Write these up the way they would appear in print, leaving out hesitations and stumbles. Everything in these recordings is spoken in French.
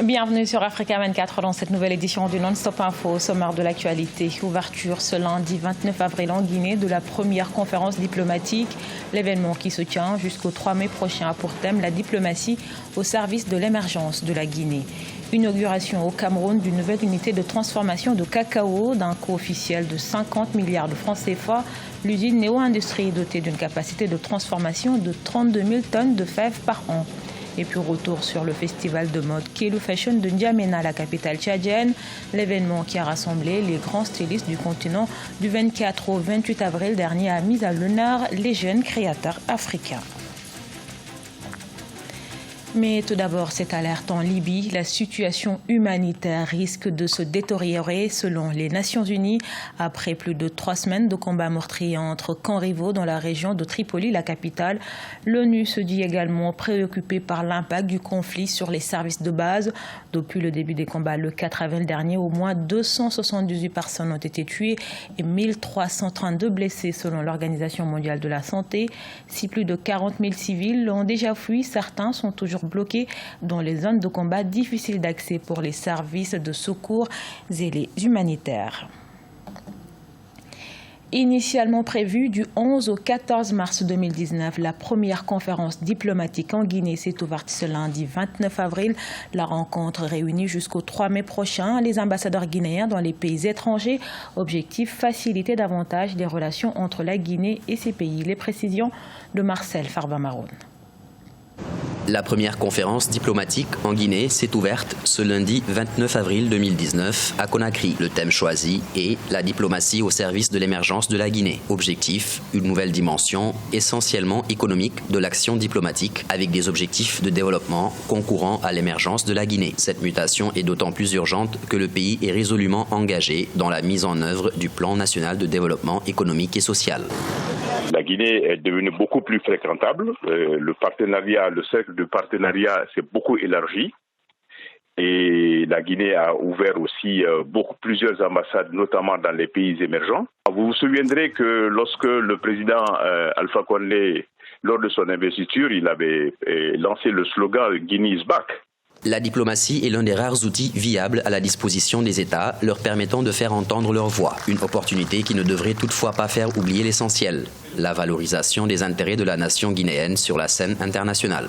Bienvenue sur Africa 24 dans cette nouvelle édition du Non-Stop Info au sommaire de l'actualité. Ouverture ce lundi 29 avril en Guinée de la première conférence diplomatique. L'événement qui se tient jusqu'au 3 mai prochain a pour thème la diplomatie au service de l'émergence de la Guinée. Inauguration au Cameroun d'une nouvelle unité de transformation de cacao d'un coût officiel de 50 milliards de francs CFA. L'usine Néo Industrie est dotée d'une capacité de transformation de 32 000 tonnes de fèves par an. Et puis retour sur le festival de mode Kelu Fashion de N'Djamena, la capitale tchadienne. L'événement qui a rassemblé les grands stylistes du continent du 24 au 28 avril dernier a mis à l'honneur les jeunes créateurs africains. Mais tout d'abord, cette alerte en Libye. La situation humanitaire risque de se détériorer selon les Nations Unies. Après plus de 3 semaines de combats meurtriers entre camps rivaux dans la région de Tripoli, la capitale, l'ONU se dit également préoccupée par l'impact du conflit sur les services de base. Depuis le début des combats le 4 avril dernier, au moins 278 personnes ont été tuées et 1332 blessées selon l'Organisation mondiale de la santé. Si plus de 40 000 civils l'ont déjà fui, certains sont toujours bloqués dans les zones de combat difficiles d'accès pour les services de secours et les humanitaires. Initialement prévue du 11 au 14 mars 2019, la première conférence diplomatique en Guinée s'est ouverte ce lundi 29 avril. La rencontre réunit jusqu'au 3 mai prochain les ambassadeurs guinéens dans les pays étrangers. Objectif, faciliter davantage les relations entre la Guinée et ces pays. Les précisions de Marcel Farba-Maroun. La première conférence diplomatique en Guinée s'est ouverte ce lundi 29 avril 2019 à Conakry. Le thème choisi est la diplomatie au service de l'émergence de la Guinée. Objectif, une nouvelle dimension essentiellement économique de l'action diplomatique avec des objectifs de développement concourant à l'émergence de la Guinée. Cette mutation est d'autant plus urgente que le pays est résolument engagé dans la mise en œuvre du plan national de développement économique et social. La Guinée est devenue beaucoup plus fréquentable. Le cercle de partenariat s'est beaucoup élargi. Et la Guinée a ouvert aussi plusieurs ambassades, notamment dans les pays émergents. Vous vous souviendrez que lorsque le président Alpha Condé, lors de son investiture, il avait lancé le slogan « Guinea is back ». La diplomatie est l'un des rares outils viables à la disposition des États, leur permettant de faire entendre leur voix. Une opportunité qui ne devrait toutefois pas faire oublier l'essentiel, la valorisation des intérêts de la nation guinéenne sur la scène internationale.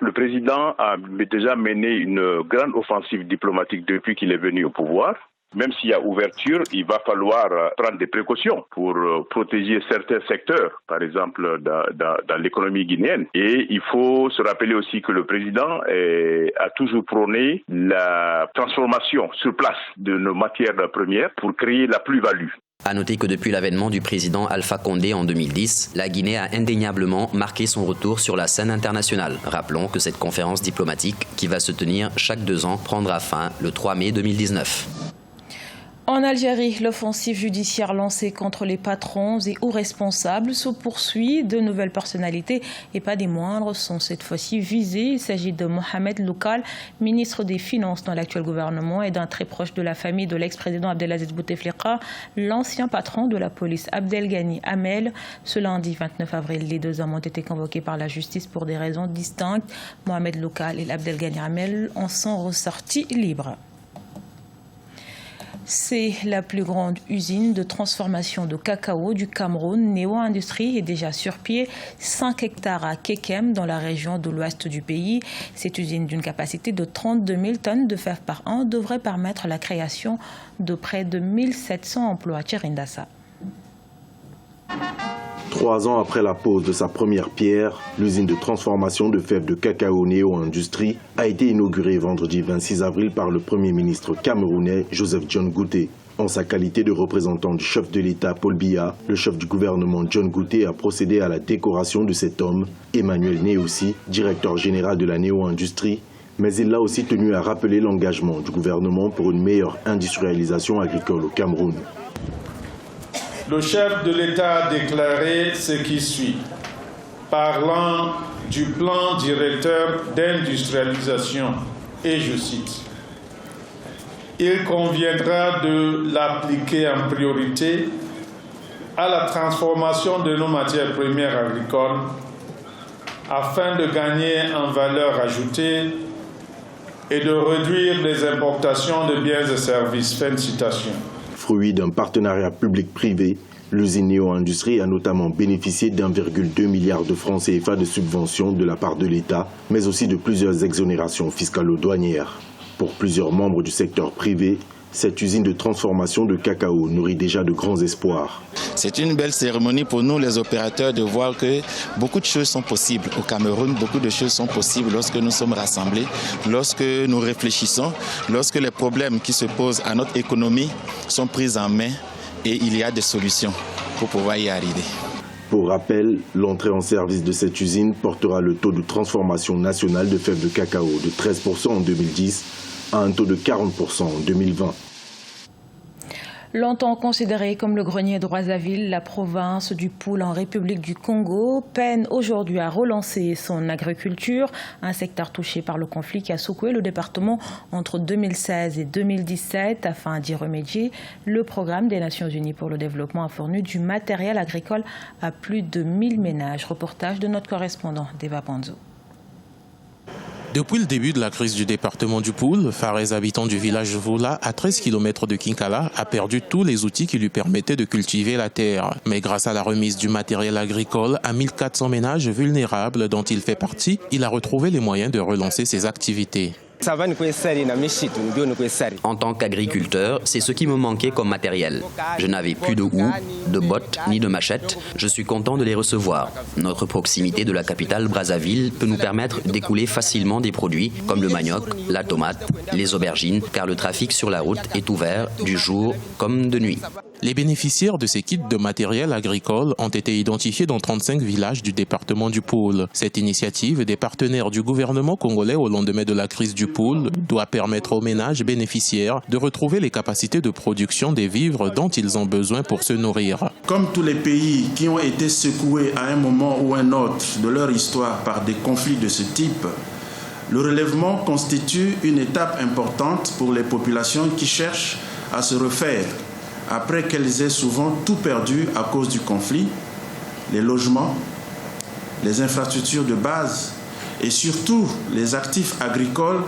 Le président a déjà mené une grande offensive diplomatique depuis qu'il est venu au pouvoir. Même s'il y a ouverture, il va falloir prendre des précautions pour protéger certains secteurs, par exemple dans l'économie guinéenne. Et il faut se rappeler aussi que le président a toujours prôné la transformation sur place de nos matières premières pour créer la plus-value. À noter que depuis l'avènement du président Alpha Condé en 2010, la Guinée a indéniablement marqué son retour sur la scène internationale. Rappelons que cette conférence diplomatique, qui va se tenir chaque 2 ans, prendra fin le 3 mai 2019. En Algérie, l'offensive judiciaire lancée contre les patrons et hauts responsables se poursuit. De nouvelles personnalités, et pas des moindres, sont cette fois-ci visées. Il s'agit de Mohamed Loukal, ministre des Finances dans l'actuel gouvernement et d'un très proche de la famille de l'ex-président Abdelaziz Bouteflika, l'ancien patron de la police Abdelghani Hamel. Ce lundi 29 avril, les 2 hommes ont été convoqués par la justice pour des raisons distinctes. Mohamed Loukal et Abdelghani Hamel en sont ressortis libres. C'est la plus grande usine de transformation de cacao du Cameroun. Néo Industrie est déjà sur pied, 5 hectares à Kekem, dans la région de l'ouest du pays. Cette usine d'une capacité de 32 000 tonnes de fèves par an devrait permettre la création de près de 1700 emplois. Tchérindassa. 3 ans après la pose de sa première pierre, l'usine de transformation de fèves de cacao Néo Industrie a été inaugurée vendredi 26 avril par le Premier ministre camerounais Joseph John Gouté. En sa qualité de représentant du chef de l'État Paul Biya, le chef du gouvernement John Gouté a procédé à la décoration de cet homme, Emmanuel Néossi, directeur général de la Néo Industrie, mais il a aussi tenu à rappeler l'engagement du gouvernement pour une meilleure industrialisation agricole au Cameroun. Le chef de l'État a déclaré ce qui suit, parlant du plan directeur d'industrialisation, et je cite, « Il conviendra de l'appliquer en priorité à la transformation de nos matières premières agricoles afin de gagner en valeur ajoutée et de réduire les importations de biens et services. Fin de citation. Fruit d'un partenariat public-privé, l'usine Néo Industrie a notamment bénéficié d'1,2 milliard de francs CFA de subventions de la part de l'État, mais aussi de plusieurs exonérations fiscalo-douanières. Pour plusieurs membres du secteur privé, cette usine de transformation de cacao nourrit déjà de grands espoirs. C'est une belle cérémonie pour nous les opérateurs de voir que beaucoup de choses sont possibles. Au Cameroun, beaucoup de choses sont possibles lorsque nous sommes rassemblés, lorsque nous réfléchissons, lorsque les problèmes qui se posent à notre économie sont pris en main et il y a des solutions pour pouvoir y arriver. Pour rappel, l'entrée en service de cette usine portera le taux de transformation national de fèves de cacao de 13% en 2010 à un taux de 40% en 2020. Longtemps considérée comme le grenier de Brazzaville, la province du Poul en République du Congo peine aujourd'hui à relancer son agriculture, un secteur touché par le conflit qui a secoué le département entre 2016 et 2017. Afin d'y remédier, le programme des Nations Unies pour le développement a fourni du matériel agricole à plus de 1000 ménages. Reportage de notre correspondant Deva Panzo. Depuis le début de la crise du département du Poul, Fares, habitant du village Voula, à 13 km de Kinkala, a perdu tous les outils qui lui permettaient de cultiver la terre. Mais grâce à la remise du matériel agricole à 1400 ménages vulnérables dont il fait partie, il a retrouvé les moyens de relancer ses activités. En tant qu'agriculteur, c'est ce qui me manquait comme matériel. Je n'avais plus de houe, de bottes ni de machettes. Je suis content de les recevoir. Notre proximité de la capitale Brazzaville peut nous permettre d'écouler facilement des produits comme le manioc, la tomate, les aubergines, car le trafic sur la route est ouvert du jour comme de nuit. Les bénéficiaires de ces kits de matériel agricole ont été identifiés dans 35 villages du département du Poul. Cette initiative des partenaires du gouvernement congolais au lendemain de la crise du Poul doit permettre aux ménages bénéficiaires de retrouver les capacités de production des vivres dont ils ont besoin pour se nourrir. Comme tous les pays qui ont été secoués à un moment ou un autre de leur histoire par des conflits de ce type, le relèvement constitue une étape importante pour les populations qui cherchent à se refaire après qu'elles aient souvent tout perdu à cause du conflit, les logements, les infrastructures de base et surtout les actifs agricoles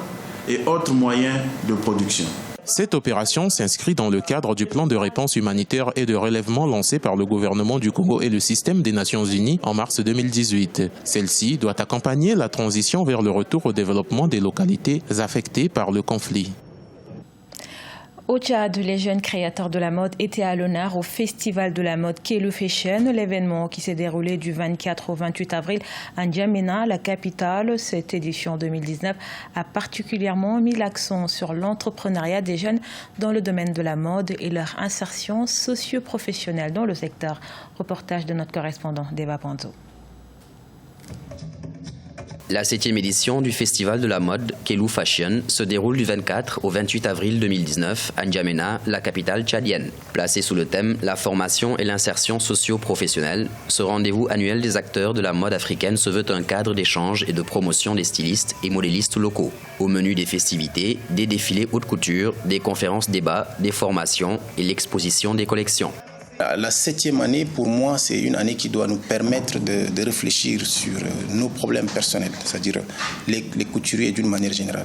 et autres moyens de production. Cette opération s'inscrit dans le cadre du plan de réponse humanitaire et de relèvement lancé par le gouvernement du Congo et le système des Nations Unies en mars 2018. Celle-ci doit accompagner la transition vers le retour au développement des localités affectées par le conflit. Au Tchad, les jeunes créateurs de la mode étaient à l'honneur au Festival de la mode Kelou Fashion, l'événement qui s'est déroulé du 24 au 28 avril à N'Djamena, la capitale. Cette édition 2019 a particulièrement mis l'accent sur l'entrepreneuriat des jeunes dans le domaine de la mode et leur insertion socio-professionnelle dans le secteur. Reportage de notre correspondant Deva Panzo. La 7e édition du Festival de la mode Kelou Fashion se déroule du 24 au 28 avril 2019 à N'Djamena, la capitale tchadienne. Placé sous le thème « La formation et l'insertion socio-professionnelle », ce rendez-vous annuel des acteurs de la mode africaine se veut un cadre d'échange et de promotion des stylistes et modélistes locaux. Au menu des festivités, des défilés haute couture, des conférences débats, des formations et l'exposition des collections. La 7e année, pour moi, c'est une année qui doit nous permettre de réfléchir sur nos problèmes personnels, c'est-à-dire les couturiers d'une manière générale.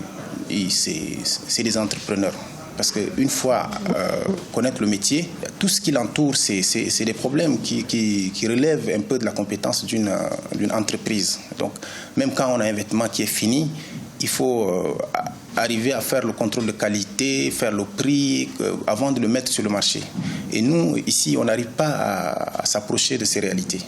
Et c'est des entrepreneurs. Parce qu'une fois connaître le métier, tout ce qui l'entoure, c'est des problèmes qui relèvent un peu de la compétence d'une entreprise. Donc, même quand on a un vêtement qui est fini, il faut arriver à faire le contrôle de qualité, faire le prix avant de le mettre sur le marché. Et nous, ici, on n'arrive pas à s'approcher de ces réalités.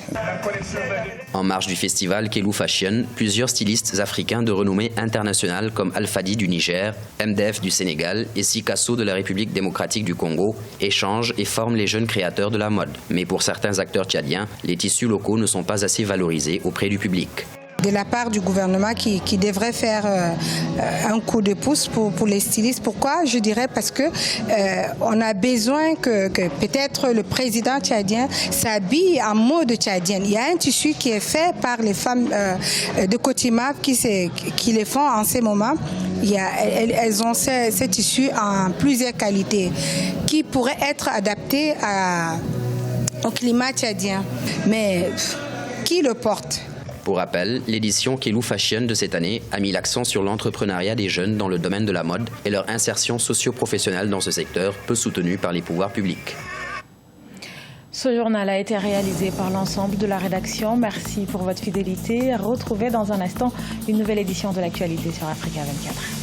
En marge du festival Kelou Fashion, plusieurs stylistes africains de renommée internationale comme Alfadi du Niger, MDF du Sénégal et Sikasso de la République démocratique du Congo échangent et forment les jeunes créateurs de la mode. Mais pour certains acteurs tchadiens, les tissus locaux ne sont pas assez valorisés auprès du public. De la part du gouvernement qui devrait faire un coup de pouce pour les stylistes. Pourquoi? Je dirais parce que on a besoin que peut-être le président tchadien s'habille en mode tchadienne. Il y a un tissu qui est fait par les femmes de Cotimap qui le font en ces moments. Elles ont ce tissu en plusieurs qualités qui pourraient être adaptés au climat tchadien. Mais qui le porte? Pour rappel, l'édition Kelou Fashion de cette année a mis l'accent sur l'entrepreneuriat des jeunes dans le domaine de la mode et leur insertion socio-professionnelle dans ce secteur, peu soutenue par les pouvoirs publics. Ce journal a été réalisé par l'ensemble de la rédaction. Merci pour votre fidélité. Retrouvez dans un instant une nouvelle édition de l'actualité sur Africa 24.